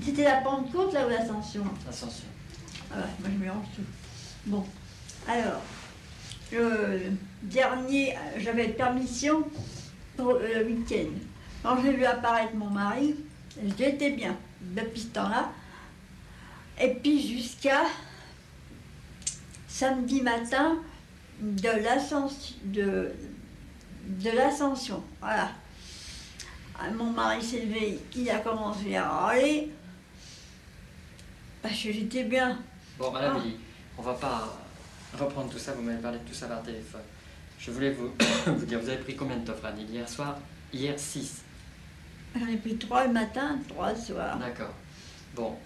C'était la Pentecôte là ou l'Ascension? Ascension. Ah ouais, moi je mélange tout. Bon, alors, le dernier, j'avais permission pour le week-end. Quand j'ai vu apparaître mon mari, j'étais bien depuis ce temps-là. Et puis jusqu'à samedi matin de l'Ascension. Voilà. Mon mari s'est levé, il a commencé à râler. Parce que j'étais bien. Bon, Madame Elie, on va pas reprendre tout ça, vous m'avez parlé de tout ça par téléphone. Je voulais vous, vous dire, vous avez pris combien de Tofranil hier soir? Hier, 6. J'en ai pris 3 le matin, 3 le soir. D'accord. Bon,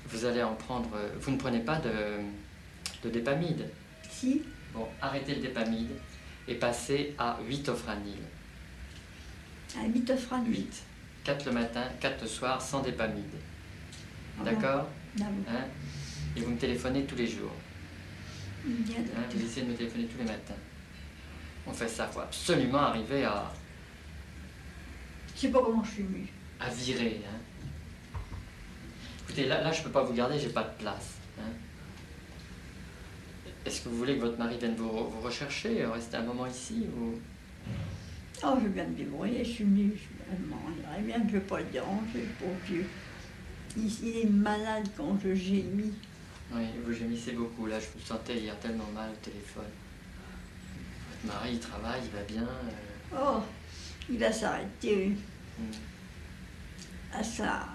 vous allez en prendre... Vous ne prenez pas de dépamide? Si. Bon, arrêtez le dépamide et passez à 8 Tofranil. À 8 Tofranil. 8. 4 le matin, 4 le soir, sans dépamide. D'accord? D'accord. Hein? Et vous me téléphonez tous les jours. Bien, Hein, vous essayez de me téléphoner tous les matins. On fait ça, il faut absolument arriver à je sais pas comment je suis venue. virer. Hein. Écoutez, là, je peux pas vous garder, j'ai pas de place. Hein. Est-ce que vous voulez que votre mari vienne vous rechercher, rester un moment ici ou... Oh, je viens de me débrouiller, je suis venue, je bien, je ne veux pas le déranger, pauvre vieux. Il est malade quand je gémis. Oui, vous gémissez beaucoup, là, je vous sentais hier tellement mal au téléphone. Votre mari, il travaille, il va bien. Oh, il va s'arrêter à sa...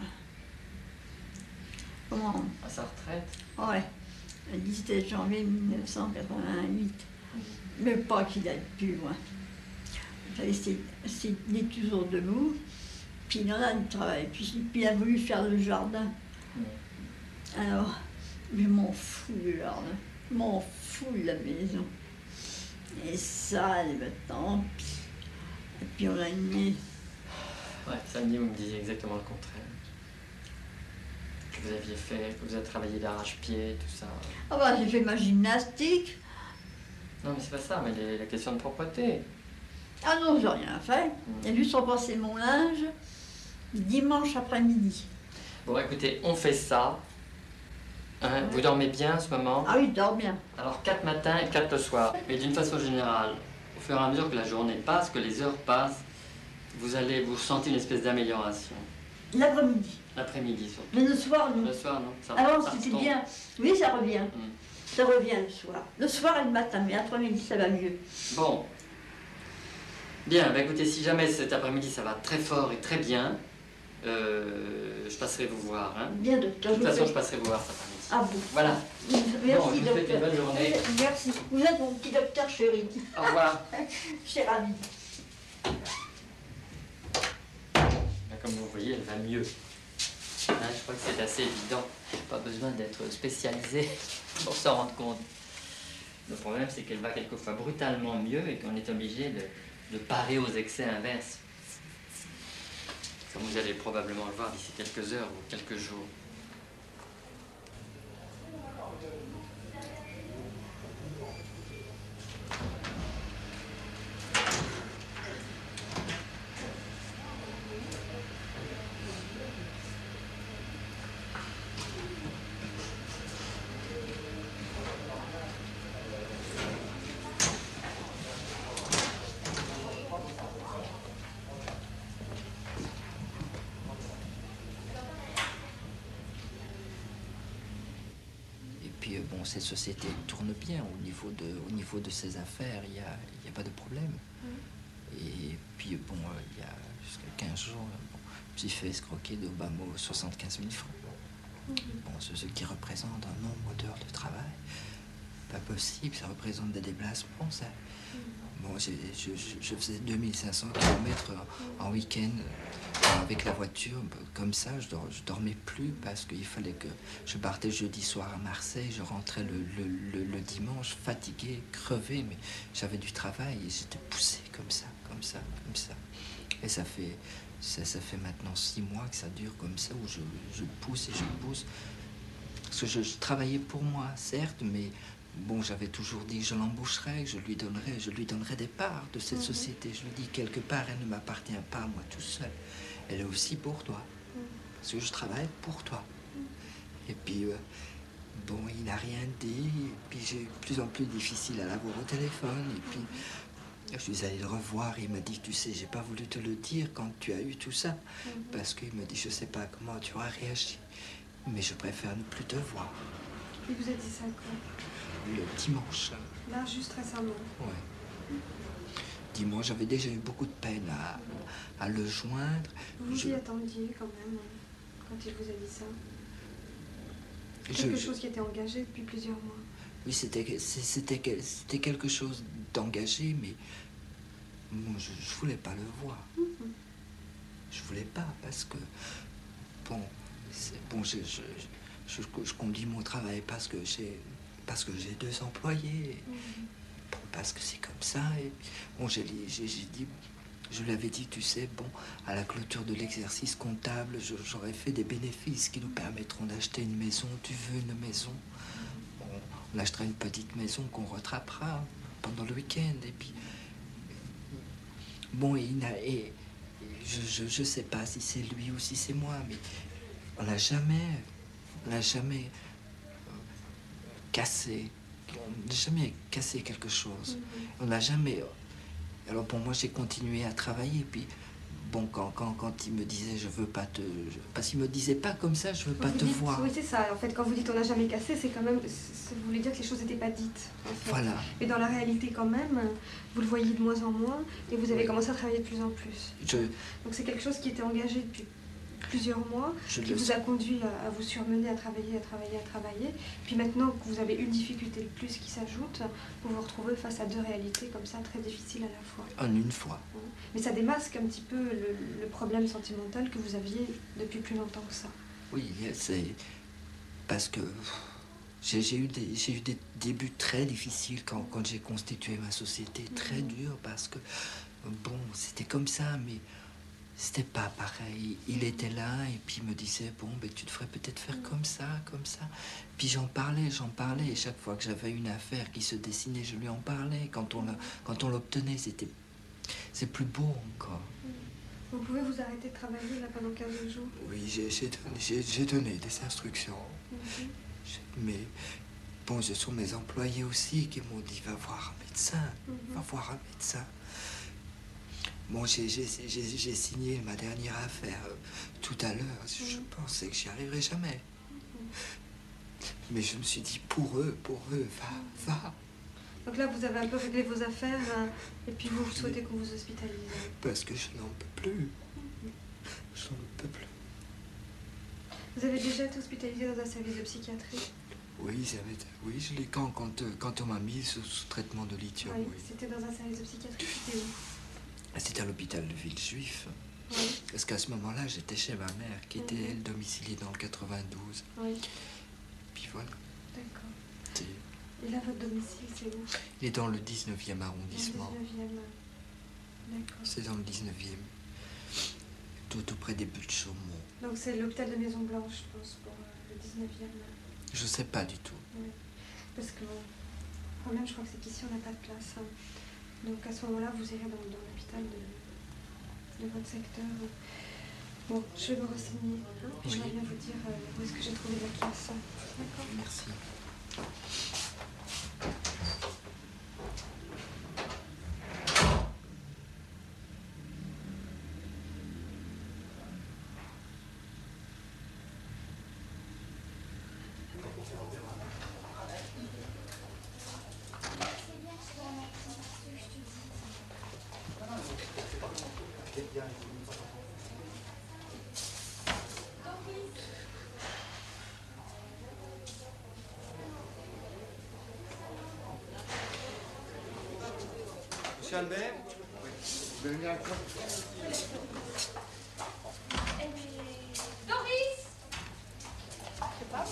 Comment? À sa retraite? Ouais, le 17 janvier 1988. Mais pas qu'il aille plus loin. Il est toujours debout, puis il en a du travail, puis il a voulu faire le jardin. Alors, je m'en fous du jardin, je m'en fous de la maison. Et ça, tant pis. Et puis on a une nuit. Ouais, samedi, vous me disiez exactement le contraire. Que vous aviez fait, que vous avez travaillé d'arrache-pied, tout ça. Ah bah, j'ai fait ma gymnastique. Non, mais c'est pas ça, mais la question de propreté. Ah non, j'ai rien fait. J'ai juste repassé mon linge dimanche après-midi. Bon, écoutez, on fait ça. Hein, vous dormez bien en ce moment? Ah oui, je dors bien. Alors 4 matins et 4 le soir. Mais d'une façon générale, au fur et à mesure que la journée passe, que les heures passent, vous allez vous sentir une espèce d'amélioration. L'après-midi. L'après-midi surtout. Mais le soir, non. Le soir, non. Ça, Alors, ça c'était retombe. bien. Oui, ça revient. Ça revient le soir. Le soir et le matin, mais l'après-midi, ça va mieux. Bon. Bien, bah écoutez, si jamais cet après-midi ça va très fort et très bien, je passerai vous voir. Hein. Bien, docteur. De toute façon, je passerai vous voir cet après-midi. Ah bon. Voilà. Merci, bon, je vous souhaite docteur. une bonne journée. Merci. Vous êtes mon petit docteur chéri. Au revoir. Je suis ravie. Comme vous voyez, elle va mieux. Hein, je crois que c'est assez évident. Pas besoin d'être spécialisé pour s'en rendre compte. Le problème, c'est qu'elle va quelquefois brutalement mieux et qu'on est obligé de parer aux excès inverses. Comme vous allez probablement le voir d'ici quelques heures ou quelques jours. Bon, cette société tourne bien au niveau de ses affaires, il y a pas de problème. Et puis, bon, il y a jusqu'à 15 jours, bon, je me suis fait escroquer de bas mot 75 000 francs. Bon, ce qui représente un nombre d'heures de travail. Pas possible, ça représente des déplacements, ça. Bon, je faisais 2500 km en week-end avec la voiture. Comme ça, je dormais plus parce qu'il fallait que je partais jeudi soir à Marseille. Je rentrais le dimanche, fatigué, crevé, mais j'avais du travail et j'étais poussé comme ça. Et ça fait maintenant 6 mois que ça dure comme ça, où je pousse et je pousse. Parce que je travaillais pour moi, certes, mais bon, j'avais toujours dit que je l'embaucherais, que je lui donnerais des parts de cette société. Je lui dis, quelque part, elle ne m'appartient pas, moi, tout seul. Elle est aussi pour toi. Parce que je travaille pour toi. Et puis, bon, il n'a rien dit. Et puis, j'ai eu de plus en plus difficile à l'avoir au téléphone. Et puis, je suis allée le revoir. Il m'a dit, tu sais, j'ai pas voulu te le dire quand tu as eu tout ça. Parce qu'il me dit, je sais pas comment tu auras réagi. Mais je préfère ne plus te voir. Il vous a dit ça quand? Le dimanche. Là, juste récemment. Ouais. Dimanche, j'avais déjà eu beaucoup de peine à le joindre. Vous vous y attendiez quand même, quand il vous a dit ça? Quelque chose qui était engagé depuis plusieurs mois. Oui, c'était quelque chose d'engagé, mais bon, je voulais pas le voir. Je voulais pas, parce que, bon, je conduis mon travail parce que j'ai 2 employés. Bon, parce que c'est comme ça. Et bon, j'ai dit, je lui avais dit, tu sais, bon, à la clôture de l'exercice comptable, j'aurais fait des bénéfices qui nous permettront d'acheter une maison. Tu veux une maison? Bon, on achètera une petite maison qu'on rattrapera pendant le week-end. Et puis, bon, je sais pas si c'est lui ou si c'est moi, mais on n'a jamais cassé. On n'a jamais cassé quelque chose. On n'a jamais... Alors bon, moi j'ai continué à travailler, puis bon, quand il me disait je veux pas te... Parce qu'il me disait pas comme ça, je veux pas te voir. Oui, c'est ça. En fait, quand vous dites on n'a jamais cassé, c'est quand même... Vous voulez dire que les choses n'étaient pas dites. En fait. Voilà. Mais dans la réalité quand même, vous le voyez de moins en moins, et vous avez commencé à travailler de plus en plus. Donc c'est quelque chose qui était engagé depuis plusieurs mois, qui vous a conduit à vous surmener, à travailler. Puis maintenant que vous avez une difficulté de plus qui s'ajoute, vous vous retrouvez face à 2 réalités comme ça, très difficiles à la fois. En une fois. Mais ça démasque un petit peu le problème sentimental que vous aviez depuis plus longtemps que ça. Oui, c'est parce que j'ai eu des débuts très difficiles quand j'ai constitué ma société, très durs, parce que, bon, c'était comme ça, mais... C'était pas pareil. Il était là et puis il me disait, bon, ben, tu devrais peut-être faire comme ça, comme ça. Puis j'en parlais. Et chaque fois que j'avais une affaire qui se dessinait, je lui en parlais. Quand on l'obtenait, c'est plus beau encore. Vous pouvez vous arrêter de travailler là pendant 15 jours? Oui, j'ai donné des instructions. Mais bon, ce sont mes employés aussi qui m'ont dit, va voir un médecin. Va voir un médecin. Bon, j'ai signé ma dernière affaire tout à l'heure. Je pensais que j'y arriverais jamais. Mais je me suis dit, pour eux, va. Donc là, vous avez un peu réglé vos affaires, et puis vous souhaitez qu'on vous hospitalise. Parce que je n'en peux plus. Je n'en peux plus. Vous avez déjà été hospitalisé dans un service de psychiatrie? Oui, je l'ai quand on m'a mis sous traitement de lithium. Oui. C'était dans un service de psychiatrie, c'était où? C'était à l'hôpital de Villejuif. Oui. Parce qu'à ce moment-là, j'étais chez ma mère, qui était, elle, domiciliée dans le 92. Oui. Puis voilà. D'accord. Et là, votre domicile, c'est où? Il est dans le 19e arrondissement. Dans le 19e. D'accord. C'est dans le 19e. Tout près des buttes de Chaumont. Donc c'est l'hôpital de Maison Blanche, je pense, pour le 19e. Je sais pas du tout. Oui. Parce que le problème, je crois que c'est qu'ici, on n'a pas de place. Donc à ce moment-là, vous irez dans l'hôpital de votre secteur. Bon, je vais me renseigner. Puis je vais bien vous dire où est-ce que j'ai trouvé la classe. D'accord? Merci. Monsieur Albert? Oui. Vous avez mis un quoi? Doris! Je sais pas,